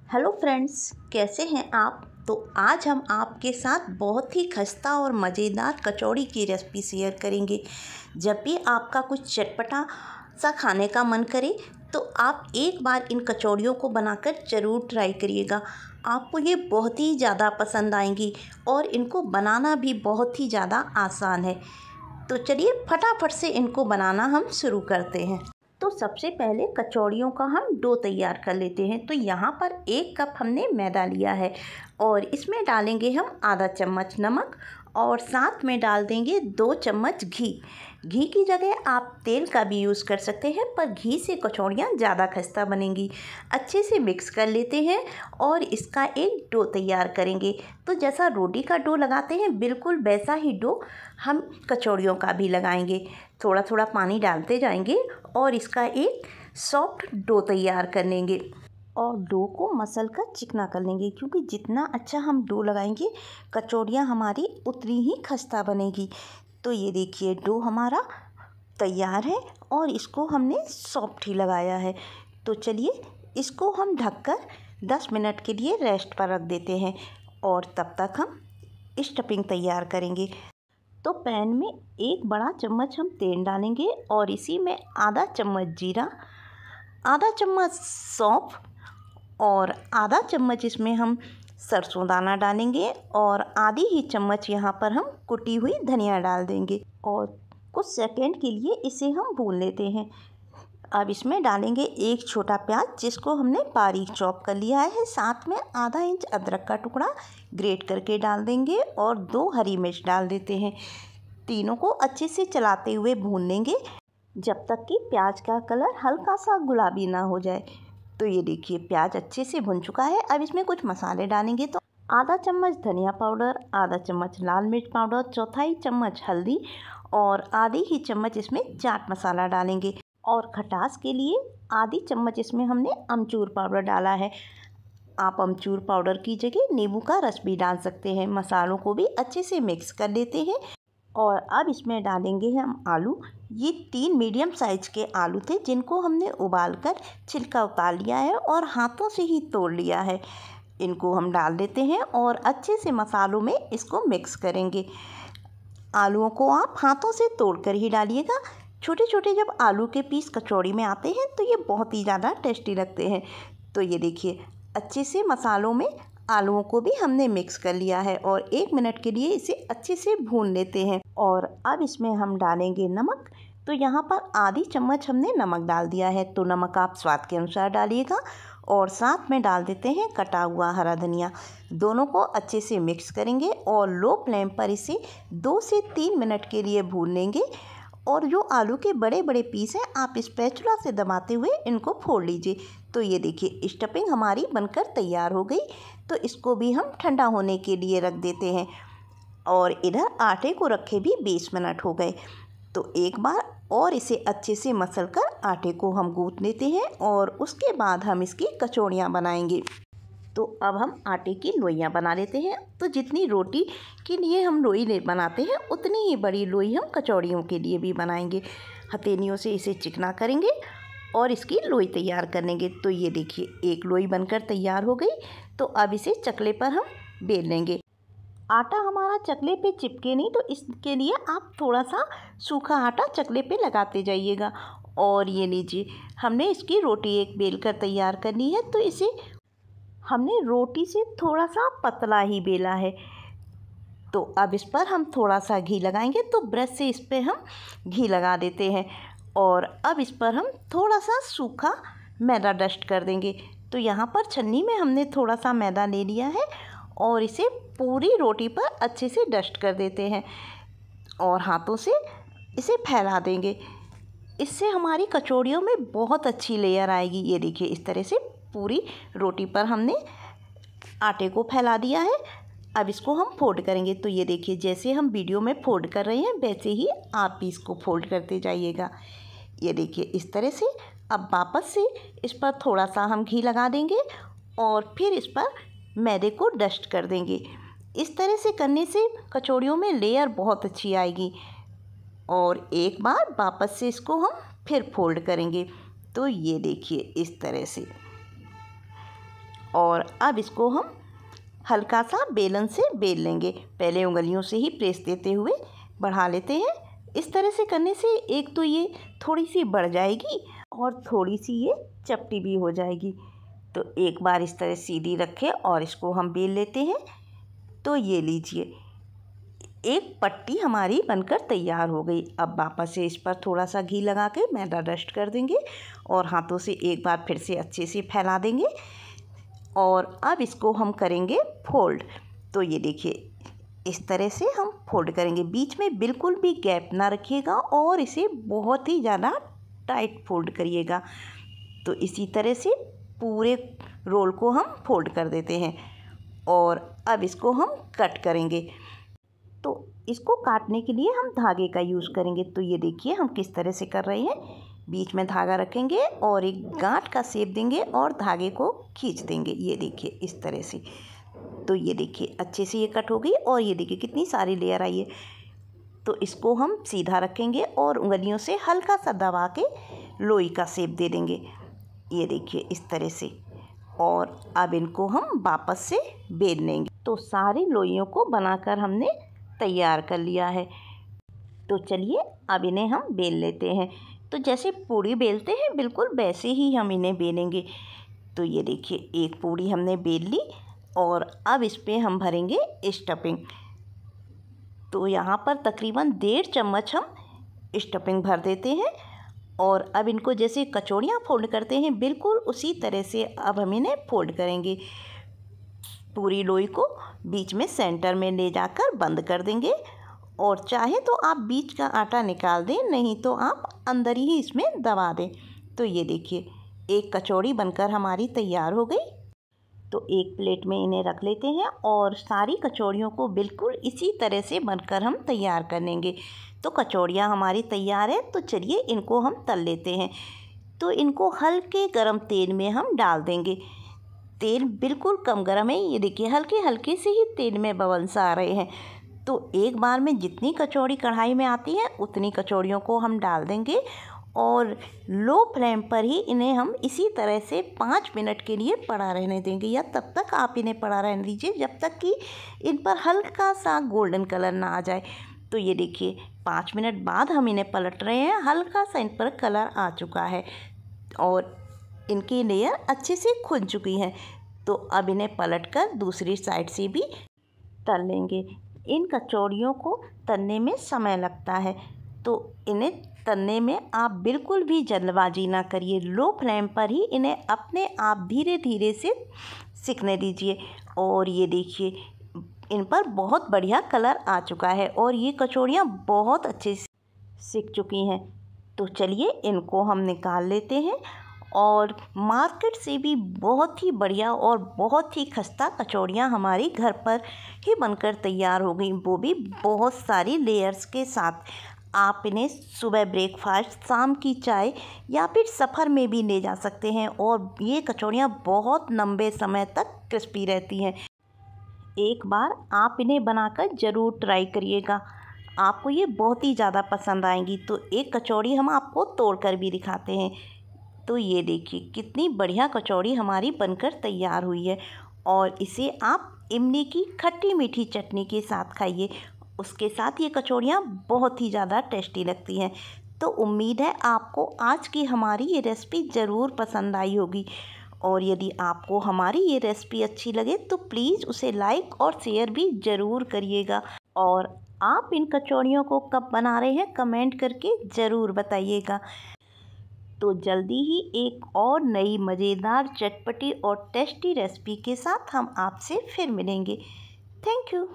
Hello friends, कैसे हैं आप। तो आज हम आपके साथ बहुत ही खस्ता और मज़ेदार कचौड़ी की रेसिपी शेयर करेंगे। जब भी आपका कुछ चटपटा सा खाने का मन करे तो आप एक बार इन कचौड़ियों को बनाकर ज़रूर ट्राई करिएगा। आपको ये बहुत ही ज़्यादा पसंद आएंगी और इनको बनाना भी बहुत ही ज़्यादा आसान है। तो चलिए फटाफट से इनको बनाना हम शुरू करते हैं। तो सबसे पहले कचौड़ियों का हम डो तैयार कर लेते हैं। तो यहाँ पर 1 कप हमने मैदा लिया है और इसमें डालेंगे हम आधा चम्मच नमक और साथ में डाल देंगे 2 चम्मच घी। घी की जगह आप तेल का भी यूज़ कर सकते हैं, पर घी से कचौड़ियाँ ज़्यादा खस्ता बनेंगी। अच्छे से मिक्स कर लेते हैं और इसका एक डो तैयार करेंगे। तो जैसा रोटी का डो लगाते हैं बिल्कुल वैसा ही डो हम कचौड़ियों का भी लगाएंगे। थोड़ा थोड़ा पानी डालते जाएंगे और इसका एक सॉफ्ट डो तैयार कर लेंगे और डो को मसल कर चिकना कर लेंगे, क्योंकि जितना अच्छा हम डो लगाएंगे कचौड़ियाँ हमारी उतनी ही खस्ता बनेगी। तो ये देखिए डो हमारा तैयार है और इसको हमने सॉफ्ट ही लगाया है। तो चलिए इसको हम ढककर 10 मिनट के लिए रेस्ट पर रख देते हैं और तब तक हम स्टफिंग तैयार करेंगे। तो पैन में 1 बड़ा चम्मच हम तेल डालेंगे और इसी में आधा चम्मच जीरा, आधा चम्मच सौंफ और आधा चम्मच इसमें हम सरसों दाना डालेंगे और आधी ही चम्मच यहाँ पर हम कुटी हुई धनिया डाल देंगे और कुछ सेकंड के लिए इसे हम भून लेते हैं। अब इसमें डालेंगे 1 छोटा प्याज जिसको हमने बारीक चॉप कर लिया है। साथ में आधा इंच अदरक का टुकड़ा ग्रेट करके डाल देंगे और 2 हरी मिर्च डाल देते हैं। तीनों को अच्छे से चलाते हुए भून लेंगे जब तक कि प्याज का कलर हल्का सा गुलाबी ना हो जाए। तो ये देखिए प्याज अच्छे से भुन चुका है। अब इसमें कुछ मसाले डालेंगे। तो आधा चम्मच धनिया पाउडर, आधा चम्मच लाल मिर्च पाउडर, चौथाई चम्मच हल्दी और आधी ही चम्मच इसमें चाट मसाला डालेंगे और खटास के लिए आधी चम्मच इसमें हमने अमचूर पाउडर डाला है। आप अमचूर पाउडर की जगह नींबू का रस भी डाल सकते हैं। मसालों को भी अच्छे से मिक्स कर लेते हैं और अब इसमें डालेंगे हम आलू। ये 3 मीडियम साइज़ के आलू थे जिनको हमने उबालकर छिलका उतार लिया है और हाथों से ही तोड़ लिया है। इनको हम डाल देते हैं और अच्छे से मसालों में इसको मिक्स करेंगे। आलूओं को आप हाथों से तोड़कर ही डालिएगा। छोटे छोटे जब आलू के पीस कचौड़ी में आते हैं तो ये बहुत ही ज़्यादा टेस्टी लगते हैं। तो ये देखिए अच्छे से मसालों में आलूओं को भी हमने मिक्स कर लिया है और 1 मिनट के लिए इसे अच्छे से भून लेते हैं। और अब इसमें हम डालेंगे नमक। तो यहाँ पर आधी चम्मच हमने नमक डाल दिया है। तो नमक आप स्वाद के अनुसार डालिएगा और साथ में डाल देते हैं कटा हुआ हरा धनिया। दोनों को अच्छे से मिक्स करेंगे और लो फ्लेम पर इसे 2 से 3 मिनट के लिए भून लेंगे। और जो आलू के बड़े बड़े पीस हैं आप स्पैचुला से दबाते हुए इनको फोड़ लीजिए। तो ये देखिए स्टफिंग हमारी बनकर तैयार हो गई। तो इसको भी हम ठंडा होने के लिए रख देते हैं और इधर आटे को रखे भी 20 मिनट हो गए। तो एक बार और इसे अच्छे से मसल कर आटे को हम गूंथ लेते हैं और उसके बाद हम इसकी कचौड़ियाँ बनाएंगे। तो अब हम आटे की लोइयाँ बना लेते हैं। तो जितनी रोटी के लिए हम लोई बनाते हैं उतनी ही बड़ी लोई हम कचौड़ियों के लिए भी बनाएंगे। हथेलियों से इसे चिकना करेंगे और इसकी लोई तैयार कर लेंगे। तो ये देखिए एक लोई बनकर तैयार हो गई। तो अब इसे चकले पर हम बेल लेंगे। आटा हमारा चकले पे चिपके नहीं, तो इसके लिए आप थोड़ा सा सूखा आटा चकले पे लगाते जाइएगा। और ये लीजिए हमने इसकी रोटी एक बेल कर तैयार करनी है। तो इसे हमने रोटी से थोड़ा सा पतला ही बेला है। तो अब इस पर हम थोड़ा सा घी लगाएंगे। तो ब्रश से इस पर हम घी लगा देते हैं और अब इस पर हम थोड़ा सा सूखा मैदा डस्ट कर देंगे। तो यहाँ पर छन्नी में हमने थोड़ा सा मैदा ले लिया है और इसे पूरी रोटी पर अच्छे से डस्ट कर देते हैं और हाथों से इसे फैला देंगे। इससे हमारी कचौड़ियों में बहुत अच्छी लेयर आएगी। ये देखिए इस तरह से पूरी रोटी पर हमने आटे को फैला दिया है। अब इसको हम फोल्ड करेंगे। तो ये देखिए जैसे हम वीडियो में फोल्ड कर रहे हैं वैसे ही आप भी इसको फोल्ड करते जाइएगा। ये देखिए इस तरह से। अब वापस से इस पर थोड़ा सा हम घी लगा देंगे और फिर इस पर मैदे को डस्ट कर देंगे। इस तरह से करने से कचौड़ियों में लेयर बहुत अच्छी आएगी। और एक बार वापस से इसको हम फिर फोल्ड करेंगे। तो ये देखिए इस तरह से। और अब इसको हम हल्का सा बेलन से बेल लेंगे। पहले उंगलियों से ही प्रेस देते हुए बढ़ा लेते हैं। इस तरह से करने से एक तो ये थोड़ी सी बढ़ जाएगी और थोड़ी सी ये चपटी भी हो जाएगी। तो एक बार इस तरह सीधी रखें और इसको हम बेल लेते हैं। तो ये लीजिए, एक पट्टी हमारी बनकर तैयार हो गई। अब वापस से इस पर थोड़ा सा घी लगा के मैदा डस्ट कर देंगे और हाथों से एक बार फिर से अच्छे से फैला देंगे। और अब इसको हम करेंगे फोल्ड। तो ये देखिए, इस तरह से हम फोल्ड करेंगे, बीच में बिल्कुल भी गैप ना रखिएगा और इसे बहुत ही ज़्यादा टाइट फोल्ड करिएगा। तो इसी तरह से पूरे रोल को हम फोल्ड कर देते हैं और अब इसको हम कट करेंगे। तो इसको काटने के लिए हम धागे का यूज़ करेंगे। तो ये देखिए हम किस तरह से कर रहे हैं। बीच में धागा रखेंगे और एक गांठ का शेप देंगे और धागे को खींच देंगे। ये देखिए इस तरह से। तो ये देखिए अच्छे से ये कट हो गई और ये देखिए कितनी सारी लेयर आई है। तो इसको हम सीधा रखेंगे और उंगलियों से हल्का सा दबा के लोई का शेप दे देंगे। ये देखिए इस तरह से। और अब इनको हम वापस से बेल लेंगे। तो सारी लोइयों को बनाकर हमने तैयार कर लिया है। तो चलिए अब इन्हें हम बेल लेते हैं। तो जैसे पूड़ी बेलते हैं बिल्कुल वैसे ही हम इन्हें बेलेंगे। तो ये देखिए एक पूड़ी हमने बेल ली और अब इस पर हम भरेंगे स्टफिंग। तो यहाँ पर तकरीबन 1.5 चम्मच हम स्टफिंग भर देते हैं और अब इनको जैसे कचौड़ियाँ फोल्ड करते हैं बिल्कुल उसी तरह से अब हम इन्हें फोल्ड करेंगे। पूरी लोई को बीच में सेंटर में ले जाकर बंद कर देंगे और चाहे तो आप बीच का आटा निकाल दें, नहीं तो आप अंदर ही इसमें दबा दें। तो ये देखिए एक कचौड़ी बनकर हमारी तैयार हो गई। तो एक प्लेट में इन्हें रख लेते हैं और सारी कचौड़ियों को बिल्कुल इसी तरह से बनकर हम तैयार कर लेंगे। तो कचौड़ियाँ हमारी तैयार है। तो चलिए इनको हम तल लेते हैं। तो इनको हल्के गरम तेल में हम डाल देंगे। तेल बिल्कुल कम गरम है। ये देखिए हल्के हल्के से ही तेल में बबल्स आ रहे हैं। तो एक बार में जितनी कचौड़ी कढ़ाई में आती है उतनी कचौड़ियों को हम डाल देंगे और लो फ्लेम पर ही इन्हें हम इसी तरह से 5 मिनट के लिए पड़ा रहने देंगे, या तब तक आप इन्हें पड़ा रहने दीजिए जब तक कि इन पर हल्का सा गोल्डन कलर ना आ जाए। तो ये देखिए 5 मिनट बाद हम इन्हें पलट रहे हैं। हल्का सा इन पर कलर आ चुका है और इनकी लेयर अच्छे से खुल चुकी है। तो अब इन्हें पलटकर दूसरी साइड से भी तल लेंगे। इन कचौड़ियों को तलने में समय लगता है, तो इन्हें तलने में आप बिल्कुल भी जल्दबाजी ना करिए। लो फ्लेम पर ही इन्हें अपने आप धीरे धीरे से सिकने दीजिए। और ये देखिए इन पर बहुत बढ़िया कलर आ चुका है और ये कचौड़ियाँ बहुत अच्छे से सिक चुकी हैं। तो चलिए इनको हम निकाल लेते हैं और मार्केट से भी बहुत ही बढ़िया और बहुत ही खस्ता कचौड़ियाँ हमारी घर पर ही बनकर तैयार हो गई, वो भी बहुत सारी लेयर्स के साथ। आप इन्हें सुबह ब्रेकफास्ट, शाम की चाय या फिर सफ़र में भी ले जा सकते हैं और ये कचौड़ियाँ बहुत लंबे समय तक क्रिस्पी रहती हैं। एक बार आप इन्हें बनाकर ज़रूर ट्राई करिएगा, आपको ये बहुत ही ज़्यादा पसंद आएंगी। तो एक कचौड़ी हम आपको तोड़कर भी दिखाते हैं। तो ये देखिए कितनी बढ़िया कचौड़ी हमारी बनकर तैयार हुई है और इसे आप इमली की खट्टी मीठी चटनी के साथ खाइए। उसके साथ ये कचौड़ियाँ बहुत ही ज़्यादा टेस्टी लगती हैं। तो उम्मीद है आपको आज की हमारी ये रेसिपी ज़रूर पसंद आई होगी और यदि आपको हमारी ये रेसिपी अच्छी लगे तो प्लीज़ उसे लाइक और शेयर भी ज़रूर करिएगा। और आप इन कचौड़ियों को कब बना रहे हैं कमेंट करके ज़रूर बताइएगा। तो जल्दी ही एक और नई मज़ेदार, चटपटी और टेस्टी रेसिपी के साथ हम आपसे फिर मिलेंगे। Thank you.